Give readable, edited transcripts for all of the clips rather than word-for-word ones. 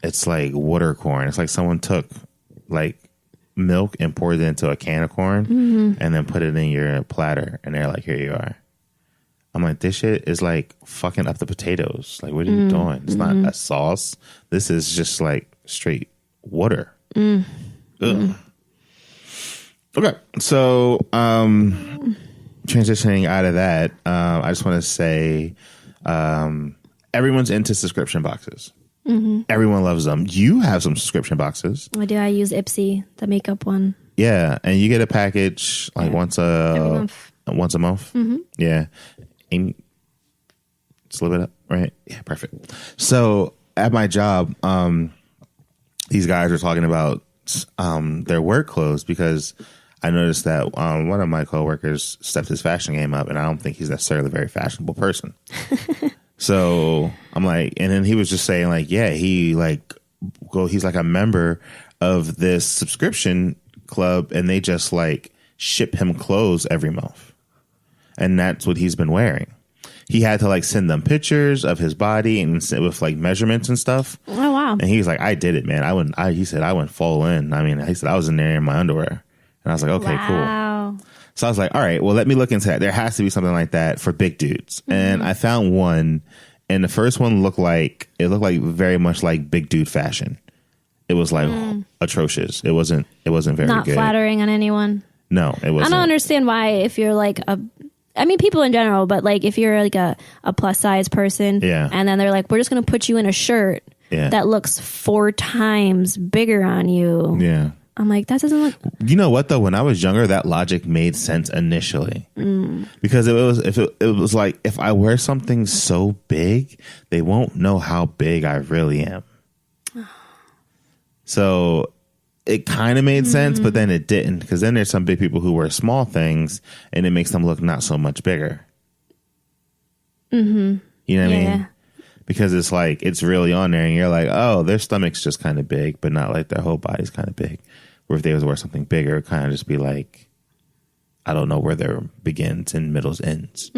it's like water corn. It's like someone took like milk and poured it into a can of corn and then put it in your platter. And they're like, here you are. I'm like, this shit is like fucking up the potatoes. Like, what are you doing? It's not a sauce. This is just like straight water. Ugh. Okay. So, transitioning out of that, I just want to say, everyone's into subscription boxes. Everyone loves them. You have some subscription boxes. I do. I use Ipsy, the makeup one. Yeah, and you get a package like once a month. Yeah, and slip it up, right? Yeah, perfect. So at my job, these guys were talking about their work clothes because I noticed that one of my coworkers stepped his fashion game up, and I don't think he's necessarily a very fashionable person. So I'm like, and then he was just saying like, yeah, he's like a member of this subscription club, and they just like ship him clothes every month, and that's what he's been wearing. He had to like send them pictures of his body and with like measurements and stuff. Oh wow! And he was like, I did it, man. He said I went full in. I mean, he said I was in there in my underwear, and I was like, okay, cool. So I was like, all right, well, let me look into that. There has to be something like that for big dudes. And I found one, and the first one looked like very much like big dude fashion. It was like atrocious. It wasn't very not good. Flattering on anyone. No, it wasn't. I don't understand why if you're like people in general, but like if you're like a plus size person, and then they're like, we're just going to put you in a shirt that looks 4 times bigger on you. Yeah. I'm like, that doesn't look. You know what though? When I was younger, that logic made sense initially because it was like if I wear something so big, they won't know how big I really am. So it kind of made sense, but then it didn't because then there's some big people who wear small things and it makes them look not so much bigger. You know what I mean? Because it's like it's really on there, and you're like, oh, their stomach's just kind of big, but not like their whole body's kind of big. Or if they was wear something bigger, it kind of just be like, I don't know where their begins and middles ends.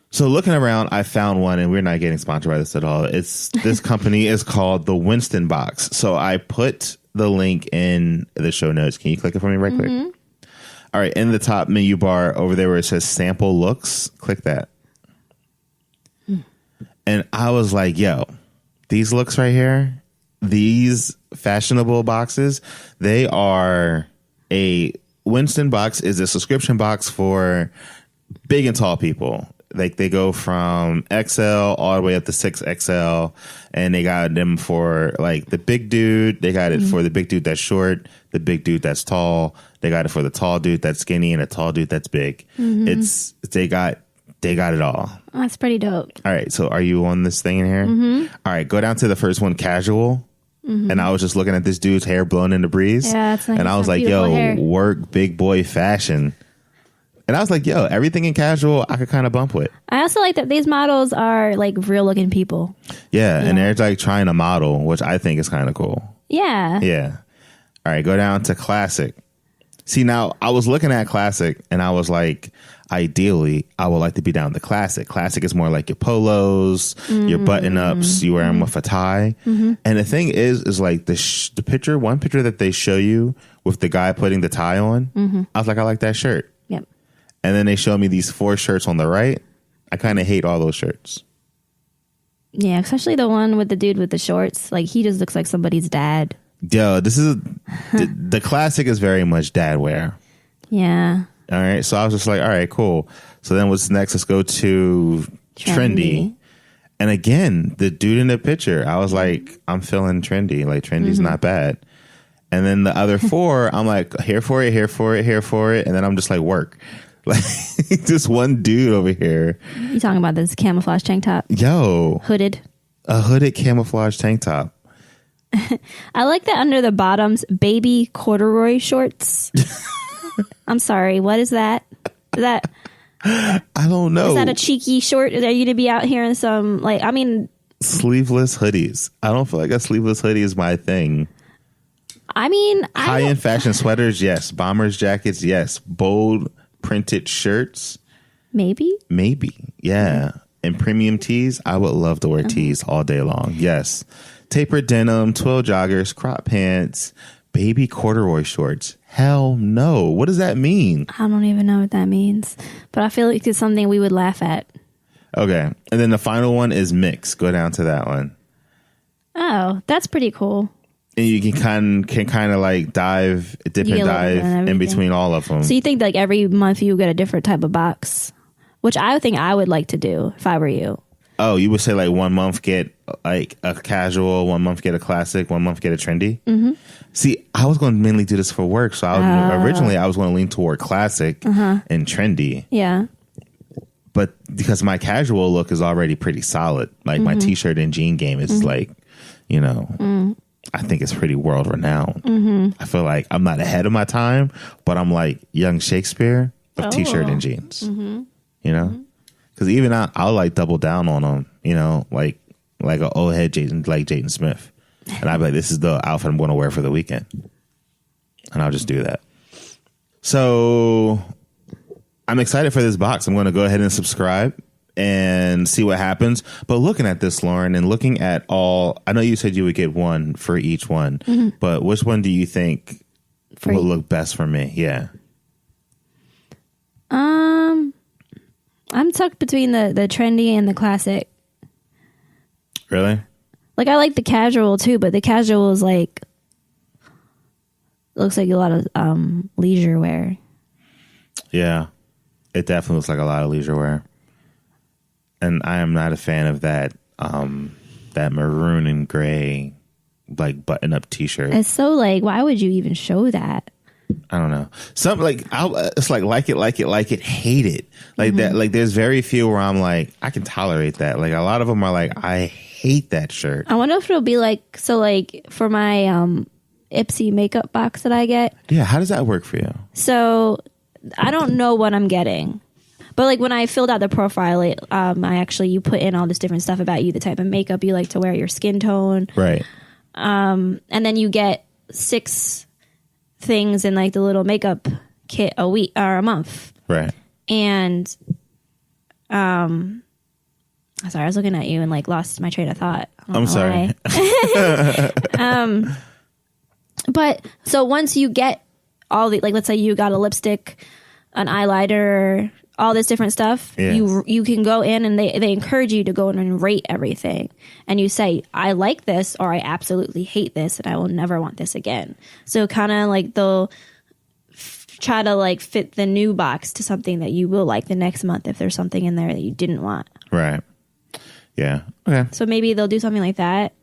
So looking around, I found one, and we're not getting sponsored by this at all. This company is called the Winston Box. So I put the link in the show notes. Can you click it for me right quick? All right, in the top menu bar over there where it says sample looks, click that. And I was like, yo, these looks right here, these fashionable boxes, they are a Winston box is a subscription box for big and tall people. Like they go from XL all the way up to 6XL, and they got them for like the big dude. They got it for the big dude that's short, the big dude that's tall. They got it for the tall dude that's skinny, and a tall dude that's big. They got it all. Oh, that's pretty dope. All right. So are you on this thing in here? All right. Go down to the first one, casual. And I was just looking at this dude's hair blowing in the breeze. Yeah, that's nice. And I was like, yo, hair. Work big boy fashion. And I was like, yo, everything in casual, I could kind of bump with. I also like that these models are like real looking people. Yeah. And they're like trying to model, which I think is kind of cool. Yeah. Yeah. All right. Go down to classic. See, now I was looking at classic and I was like, ideally, I would like to be down to classic. Classic is more like your polos, your button ups, you wear them with a tie. And the thing is like the picture, one picture that they show you with the guy putting the tie on, I was like, I like that shirt. Yep. And then they show me these 4 shirts on the right. I kind of hate all those shirts. Yeah, especially the one with the dude with the shorts. Like he just looks like somebody's dad. Yo, this is the classic is very much dad wear. Yeah. All right. So I was just like, all right, cool. So then what's next? Let's go to trendy. And again, the dude in the picture, I was like, I'm feeling trendy. Like trendy's not bad. And then the other 4, I'm like, here for it, here for it, here for it. And then I'm just like, work. Like this one dude over here. You talking about this camouflage tank top? Yo. Hooded. A hooded camouflage tank top. I like that under the bottoms, baby corduroy shorts. I'm sorry. What is that? Is that? I don't know. Is that a cheeky short? Are you to be out here in some sleeveless hoodies? I don't feel like a sleeveless hoodie is my thing. High-end fashion sweaters, yes. Bombers jackets, yes. Bold printed shirts, maybe. Yeah. And premium tees, I would love to wear tees all day long. Yes. tapered denim, twill joggers, crop pants, baby corduroy shorts. Hell no. What does that mean? I don't even know what that means, but I feel like it's something we would laugh at. Okay. And then the final one is mix. Go down to that one. Oh, that's pretty cool. And you can kind of like dip and dive in between all of them. So you think like every month you get a different type of box, which I think I would like to do if I were you. Oh, you would say like 1 month get like a casual, 1 month get a classic, 1 month get a trendy? Mm-hmm. See, I was going to mainly do this for work. So originally I was going to lean toward classic and trendy. Yeah. But because my casual look is already pretty solid, like my t-shirt and jean game is like, you know, I think it's pretty world renowned. I feel like I'm not ahead of my time, but I'm like young Shakespeare of t-shirt and jeans, you know, because even I'll like double down on them, you know, like an old head Jaden Smith. And I'll be like, this is the outfit I'm going to wear for the weekend. And I'll just do that. So I'm excited for this box. I'm going to go ahead and subscribe and see what happens. But looking at this, Lauren, and looking at all, I know you said you would get one for each one, but which one do you think will look best for me? Yeah. I'm tucked between the trendy and the classic. Really? Like I like the casual too, but the casual is like looks like a lot of leisure wear. Yeah. It definitely looks like a lot of leisure wear. And I am not a fan of that that maroon and gray like button up t-shirt. It's so like, why would you even show that? I don't know. Some like it's like it, hate it. Like that. Like there's very few where I'm like I can tolerate that. Like a lot of them are like I hate that shirt. I wonder if it'll be like so. Like for my Ipsy makeup box that I get. Yeah, how does that work for you? So I don't know what I'm getting. But like when I filled out the profile, you put in all this different stuff about you, the type of makeup you like to wear, your skin tone. Right. And then you get 6 things in like the little makeup kit a week or a month. Right. And sorry, I was looking at you and like lost my train of thought. I'm sorry. But so once you get all the, like, let's say you got a lipstick, an eyeliner, all this different stuff, you can go in and they encourage you to go in and rate everything. And you say, I like this or I absolutely hate this and I will never want this again. So kind of like they'll try to like fit the new box to something that you will like the next month if there's something in there that you didn't want. Right. Yeah. Okay. So maybe they'll do something like that.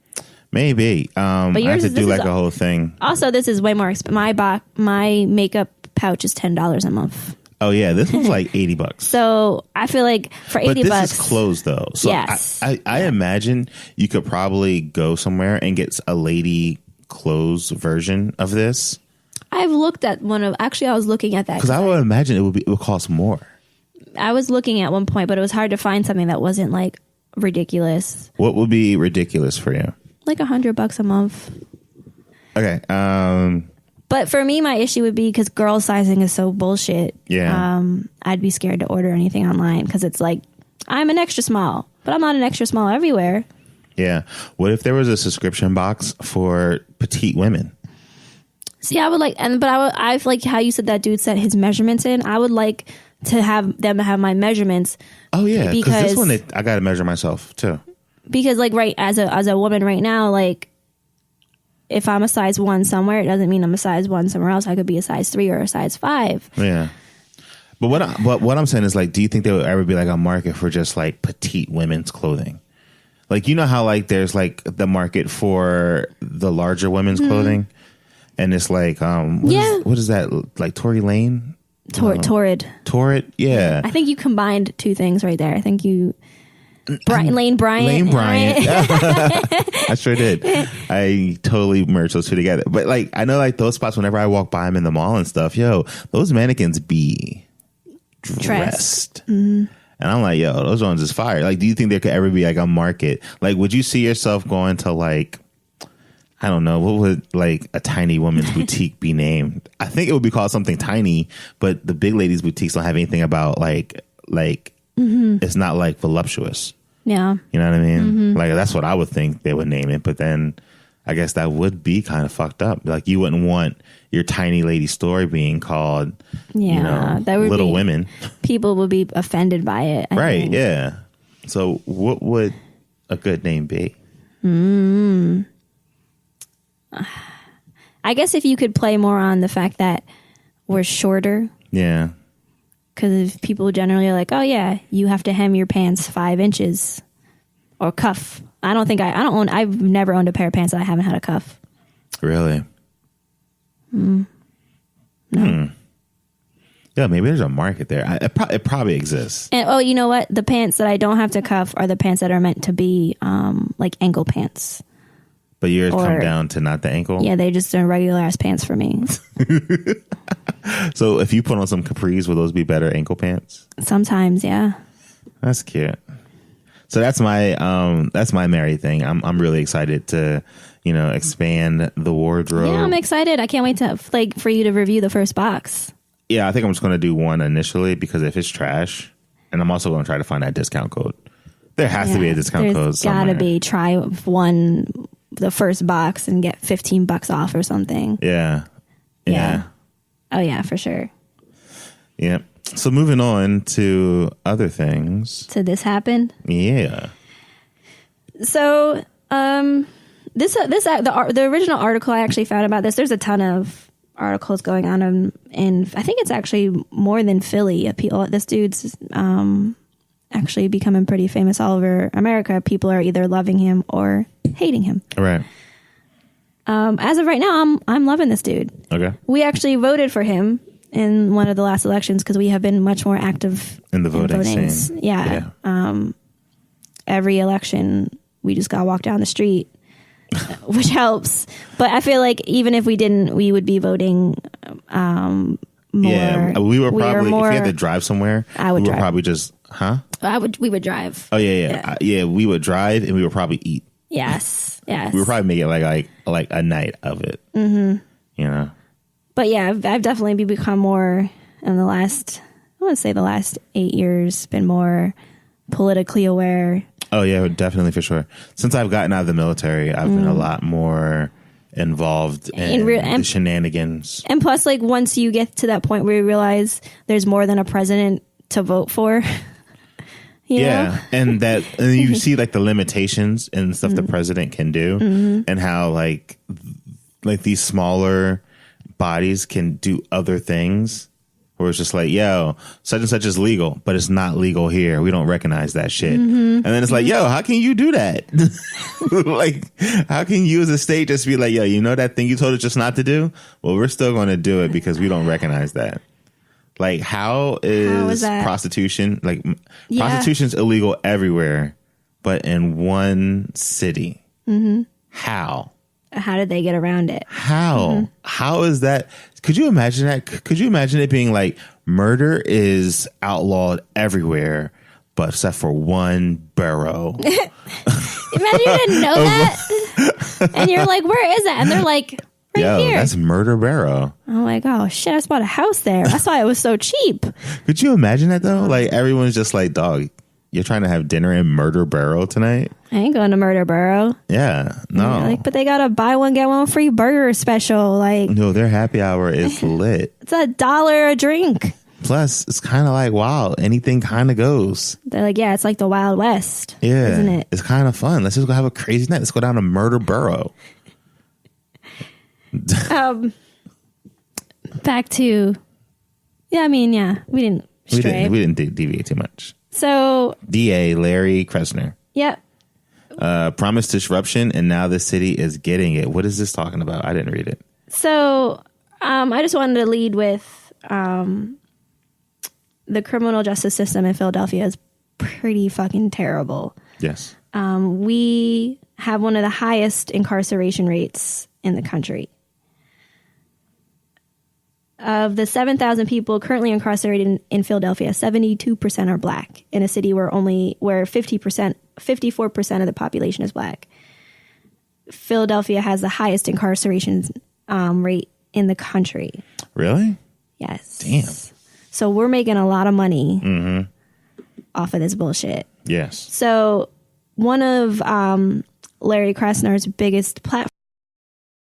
Maybe. But yours I have to do like a whole thing. Also, this is way more expensive. My makeup pouch is $10 a month. Oh yeah, this one's like $80. So I feel like for $80, but this is closed though. So yes, I imagine you could probably go somewhere and get a lady clothes version of this. I've looked at I was looking at that because I would imagine it would cost more. I was looking at one point, but it was hard to find something that wasn't like ridiculous. What would be ridiculous for you? Like $100 a month. Okay. But for me, my issue would be because girl sizing is so bullshit. Yeah. I'd be scared to order anything online because it's like, I'm an extra small, but I'm not an extra small everywhere. Yeah. What if there was a subscription box for petite women? See, I would like, I like how you said that dude set his measurements in. I would like to have them have my measurements. Oh yeah, because this one I got to measure myself too. Because like as a woman right now, like if I'm a size 1 somewhere, it doesn't mean I'm a size 1 somewhere else. I could be a size 3 or a size 5. Yeah. But what I'm saying is like, do you think there would ever be like a market for just like petite women's clothing? Like, you know how like there's like the market for the larger women's clothing, and it's like what is that, like Tory Lane? Torrid. Yeah. I think you combined 2 things right there. I think you Lane Bryant. I sure did. I totally merged those 2 together. But like, I know like those spots, whenever I walk by them in the mall and stuff, those mannequins be dressed. And I'm like, those ones is fire. Like, do you think there could ever be like a market? Like, would you see yourself going to like, I don't know, what would like a tiny woman's boutique be named? I think it would be called something tiny, but the big ladies' boutiques don't have anything about like it's not like voluptuous. Yeah. You know what I mean? Mm-hmm. Like, that's what I would think they would name it. But then I guess that would be kind of fucked up. Like, you wouldn't want your tiny lady store being called, that would Little Women. People would be offended by it. I right. think. Yeah. So what would a good name be? I guess if you could play more on the fact that we're shorter. Yeah. Because people generally are like, oh yeah, you have to hem your pants 5 inches or cuff. I've never owned a pair of pants that I haven't had a cuff. Really? No. Yeah, maybe there's a market there. It probably exists. And you know what? The pants that I don't have to cuff are the pants that are meant to be like ankle pants. But yours come down to not the ankle? Yeah, they just are regular ass pants for me. So if you put on some capris, will those be better ankle pants? Sometimes, yeah. That's cute. So that's my Mary thing. I'm really excited to, expand the wardrobe. Yeah, I'm excited. I can't wait to for you to review the first box. Yeah, I think I'm just going to do one initially because if it's trash, and I'm also going to try to find that discount code. There has to be a discount code somewhere. There's got to be. Try the first box and get $15 off or something. Yeah. Oh yeah, for sure. Yeah. So moving on to other things. So this happened? Yeah. So the original article I actually found about this, there's a ton of articles going on in I think it's actually more than Philly. This dude's actually becoming pretty famous all over America. People are either loving him or hating him. Right. As of right now, I'm loving this dude. Okay. We actually voted for him in one of the last elections because we have been much more active in the voting scene. Yeah. Every election, we just got to walk down the street, which helps. But I feel like even if we didn't, we would be voting more. Yeah, we were probably, if we had to drive somewhere, we would probably just, We would drive. Oh, yeah. Yeah, we would drive and we would probably eat. Yes. We would probably make it like a night of it. Mm-hmm. But yeah, I've definitely become more in the last 8 years, been more politically aware. Oh yeah, definitely for sure. Since I've gotten out of the military, I've been a lot more involved in the shenanigans. And plus, like, once you get to that point where you realize there's more than a president to vote for. You know? and you see like the limitations and stuff the president can do, and how like these smaller bodies can do other things. Where it's just like, yo, such and such is legal, but it's not legal here. We don't recognize that shit. And then it's like, yo, how can you do that? Like, how can you as a state just be like, yo, you know that thing you told us just not to do? Well, we're still going to do it because we don't recognize that. Like, how is prostitution? Like, prostitution's illegal everywhere, but in one city. How? How did they get around it? How? How is that? Could you imagine that? Could you imagine it being like murder is outlawed everywhere, but except for one borough? Imagine you didn't know that. And you're like, where is that? And they're like, right here. That's Murder Barrow. I'm like, oh shit, I just bought a house there. That's why it was so cheap. Could you imagine that though? Like, everyone's just like, dog, you're trying to have dinner in Murder Barrow tonight? I ain't going to Murder Barrow. Yeah, no. Like, but they got a buy one get one free burger special. Like, no, their happy hour is lit. It's $1 a drink. Plus, it's kind of like, wow, anything kind of goes. They're like, yeah, it's like the Wild West. Yeah, isn't it? It's kind of fun. Let's just go have a crazy night. Let's go down to Murder Barrow. Back to, we didn't stray. We didn't deviate too much. So DA Larry Krasner. Yep. Promised disruption, and now the city is getting it. What is this talking about? I didn't read it. So I just wanted to lead with the criminal justice system in Philadelphia is pretty fucking terrible. Yes. We have one of the highest incarceration rates in the country. Of the 7,000 people currently incarcerated in Philadelphia, 72% are black in a city where 54% of the population is black. Philadelphia has the highest incarceration rate in the country. Really? Yes. Damn. So we're making a lot of money off of this bullshit. Yes. So one of Larry Krasner's biggest platforms